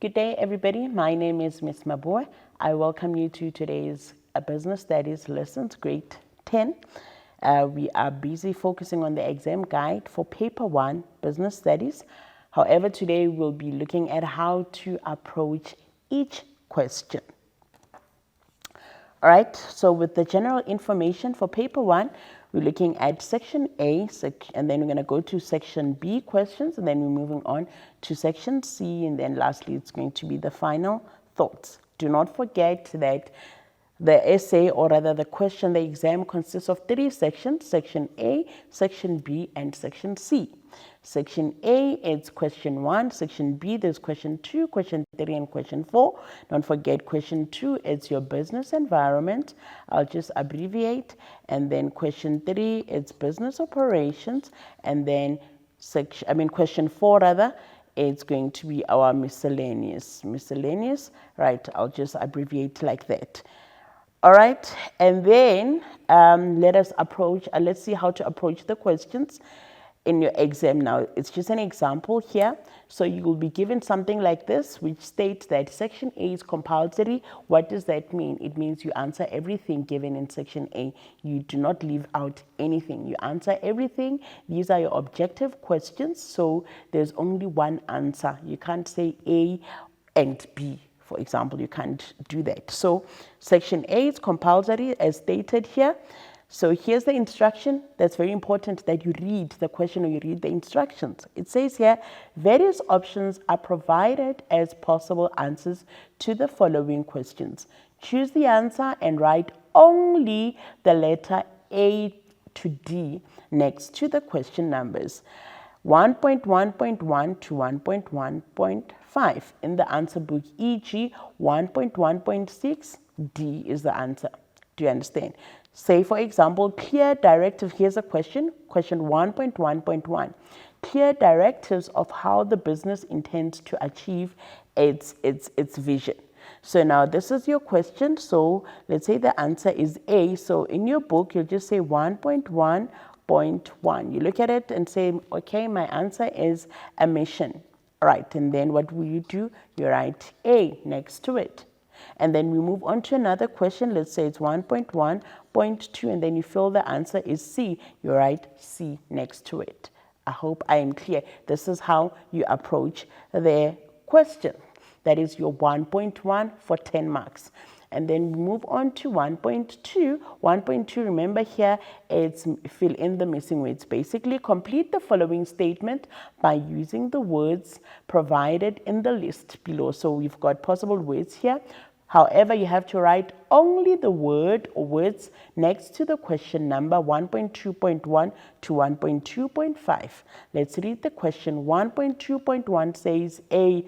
Good day, everybody. My name is Miss Mabue. I welcome you to today's Business Studies Lessons, Grade 10. We are busy focusing on the exam guide for Paper 1, Business Studies. However, today we'll be looking at how to approach each question. All right, so with the general information for Paper 1, we're looking at Section A, and then we're going to go to Section B questions, and then we're moving on to Section C, and then lastly, it's going to be the final thoughts. Do not forget that the essay, or rather the question, the exam consists of 3 sections: Section A, Section B, and Section C. Section A, it's question 1. Section B, there's question 2, question 3, and question 4. Don't forget question 2, it's your business environment. I'll just abbreviate. And then question 3, it's business operations. And then question 4 rather, it's going to be our miscellaneous. Right, I'll just abbreviate like that. All right, and then let's see how to approach the questions in your exam. Now, it's just an example here. So you will be given something like this, which states that Section A is compulsory. What does that mean? It means you answer everything given in Section A. You do not leave out anything. You answer everything. These are your objective questions. So there's only one answer. You can't say A and B. For example, you can't do that. So Section A is compulsory as stated here. So here's the instruction. That's very important that you read the question or you read the instructions. It says here, various options are provided as possible answers to the following questions. Choose the answer and write only the letter A to D next to the question numbers 1.1.1 to 1.1.5 in the answer book, e.g. 1.1.6, D is the answer. Do you understand? Say, for example, clear directive. Here's a question 1.1.1. Clear directives of how the business intends to achieve its vision. So now this is your question. So let's say the answer is A. So in your book, you'll just say 1.1.1. You look at it and say, okay, my answer is a mission. Right, and then what will you do? You write A next to it. And then we move on to another question. Let's say it's 1.1.2, and then you feel the answer is C. You write C next to it. I hope I am clear. This is how you approach the question. That is your 1.1 for 10 marks. And then we move on to 1.2. 1.2, remember here, it's fill in the missing words. Basically, complete the following statement by using the words provided in the list below. So we've got possible words here. However, you have to write only the word or words next to the question number 1.2.1 to 1.2.5. Let's read the question. 1.2.1 says A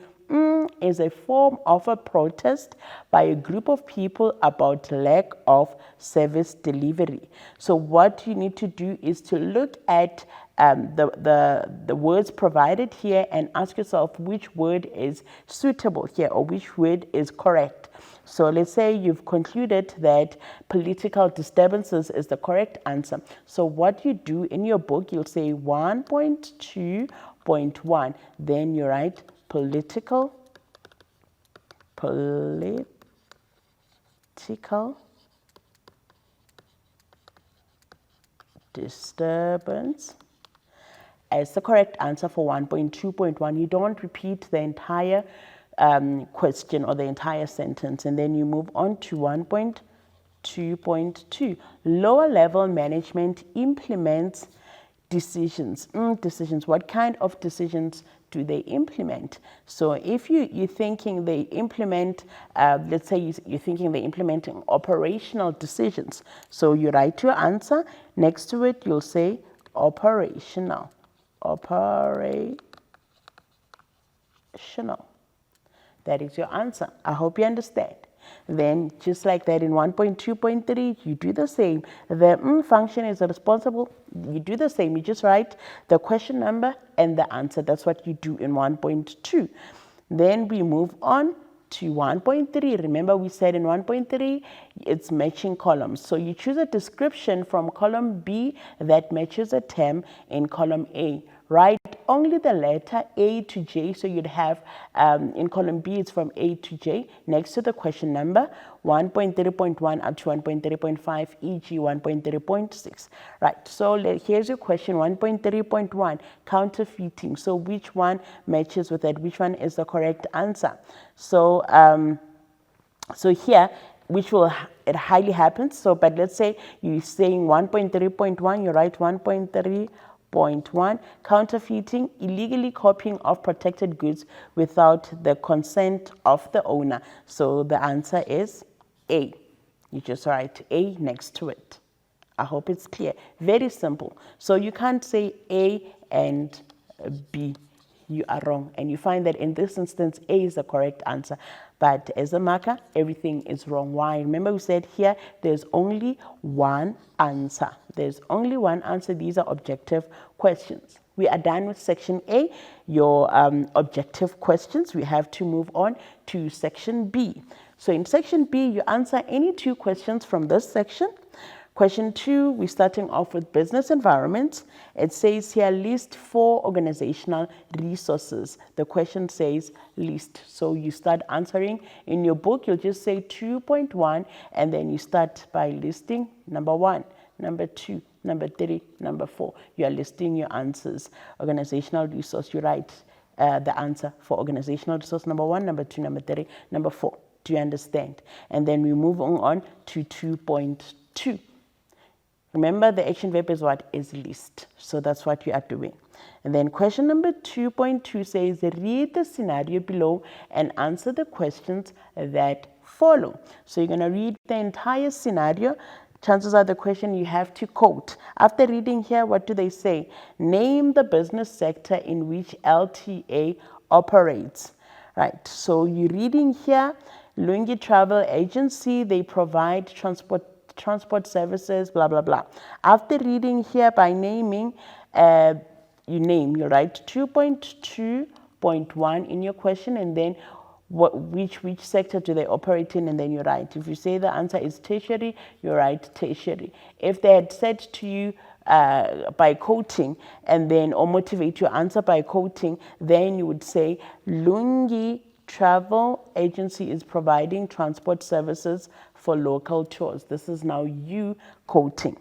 is a form of a protest by a group of people about lack of service delivery. So what you need to do is to look at the words provided here and ask yourself which word is suitable here or which word is correct. So let's say you've concluded that political disturbances is the correct answer. So what you do in your book, you'll say 1.2.1. Then you write political disturbance as the correct answer for 1.2.1. You don't repeat the entire question or the entire sentence, and then you move on to 1.2.2. Lower level management implements decisions. Decisions. What kind of decisions do they implement? So if you're thinking they implement, let's say you're thinking they're implementing operational decisions. So you write your answer. Next to it, you'll say operational. That is your answer. I hope you understand. Then just like that in 1.2.3, you do the same. The function is responsible. You do the same. You just write the question number and the answer. That's what you do in 1.2. Then we move on to 1.3. Remember we said in 1.3, it's matching columns. So you choose a description from column B that matches a term in column A. write only the letter A to J. So you'd have in column B, it's from A to J next to the question number 1.30.1 up to 1.30.5, e.g. 1.30.6. Right, so here's your question 1.30.1, counterfeiting. So which one matches with it? Which one is the correct answer? So, so here, it highly happens. So, but let's say you're saying 1.30.1, you write 1.30.1, counterfeiting, illegally copying of protected goods without the consent of the owner. So the answer is A. You just write A next to it. I hope it's clear. Very simple. So you can't say A and B. You are wrong. And you find that in this instance, A is the correct answer. But as a marker, everything is wrong. Why? Remember we said here, there's only one answer. There's only one answer. These are objective questions. We are done with section A, your objective questions. We have to move on to section B. So in section B, you answer any two questions from this section. Question 2, we're starting off with business environment. It says here, list 4 organizational resources. The question says list. So you start answering. In your book, you'll just say 2.1, and then you start by listing number 1, number 2, number 3, number 4. You are listing your answers. Organizational resource, you write the answer for organizational resource number 1, number 2, number 3, number 4. Do you understand? And then we move on to 2.2. Remember, the action verb is what? Is list. So that's what you are doing. And then question number 2.2 says, read the scenario below and answer the questions that follow. So you're going to read the entire scenario. Chances are the question you have to quote. After reading here, what do they say? Name the business sector in which LTA operates. Right. So you're reading here, Lungi Travel Agency, they provide transport services, blah, blah, blah. After reading here by naming, you write 2.2.1 in your question, and then which sector do they operate in, and then you write. If you say the answer is tertiary, you write tertiary. If they had said to you by quoting, and then or motivate your answer by quoting, then you would say Lungi Travel Agency is providing transport services for local tours. This is now you quoting.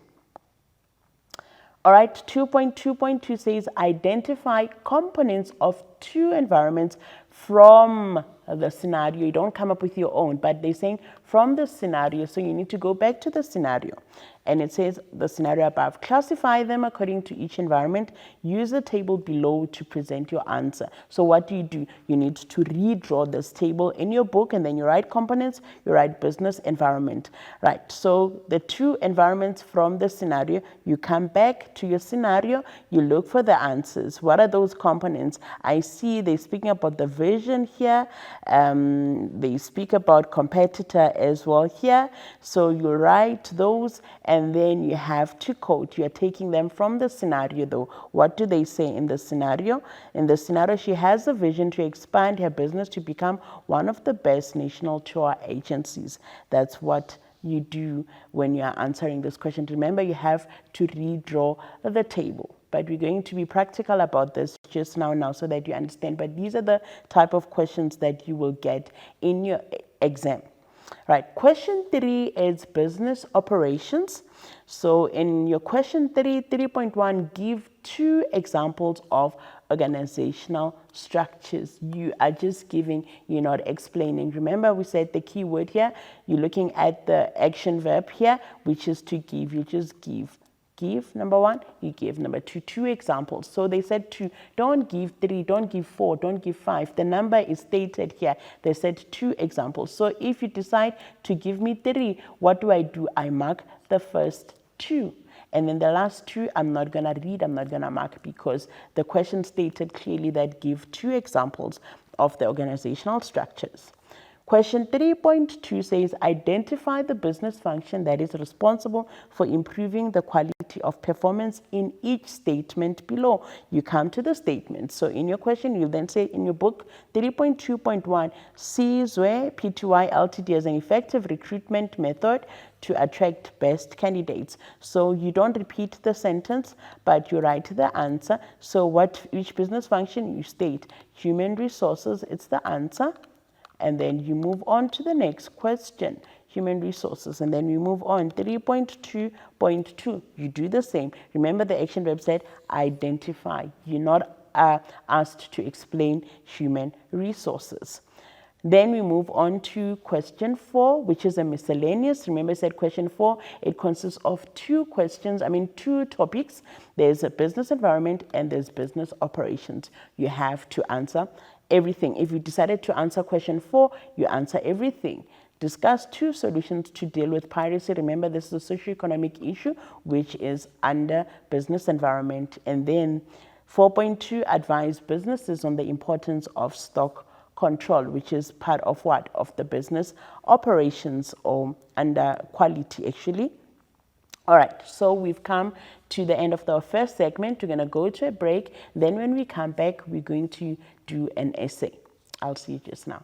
All right, 2.2.2 says identify components of 2 environments from the scenario. You don't come up with your own, but they're saying from the scenario. So you need to go back to the scenario. And it says the scenario above. Classify them according to each environment. Use the table below to present your answer. So what do? You need to redraw this table in your book, and then you write components, you write business environment. Right, so the 2 environments from the scenario, you come back to your scenario, you look for the answers. What are those components? I see they're speaking about the vision here. They speak about competitor as well here. So you write those, and then you have to quote. You are taking them from the scenario though. What do they say in the scenario? In the scenario, she has a vision to expand her business to become one of the best national tour agencies. That's what you do when you are answering this question. Remember, you have to redraw the table. But we're going to be practical about this just now so that you understand. But these are the type of questions that you will get in your exam. Right, question 3 is business operations. So in your question 3.1, give 2 examples of organizational structures. You are just giving, you're not explaining. Remember, we said the key word here, you're looking at the action verb here, which is to give. You just give. Give number 1, you give number 2, 2 examples. So they said 2, don't give 3, don't give 4, don't give 5. The number is stated here. They said 2 examples. So if you decide to give me 3, what do? I mark the first 2. And then the last 2, I'm not going to read, I'm not going to mark, because the question stated clearly that give 2 examples of the organizational structures. Question 3.2 says, identify the business function that is responsible for improving the quality of performance in each statement below. You come to the statement. So in your question, you then say in your book, 3.2.1 sees where PTY Ltd as an effective recruitment method to attract best candidates. So you don't repeat the sentence, but you write the answer. So which business function you state? Human resources, it's the answer. And then you move on to the next question, human resources. And then we move on, 3.2.2. You do the same. Remember the action verb said identify. You're not asked to explain human resources. Then we move on to question 4, which is a miscellaneous. Remember I said question 4, it consists of two topics. There's a business environment and there's business operations. You have to answer everything. If you decided to answer question 4, you answer everything. Discuss 2 solutions to deal with piracy. Remember, this is a socioeconomic issue, which is under business environment. And then 4.2, advise businesses on the importance of stock control, which is part of what? Of the business operations or under quality, actually. All right, so we've come to the end of the first segment. We're going to go to a break. Then when we come back, we're going to do an essay. I'll see you just now.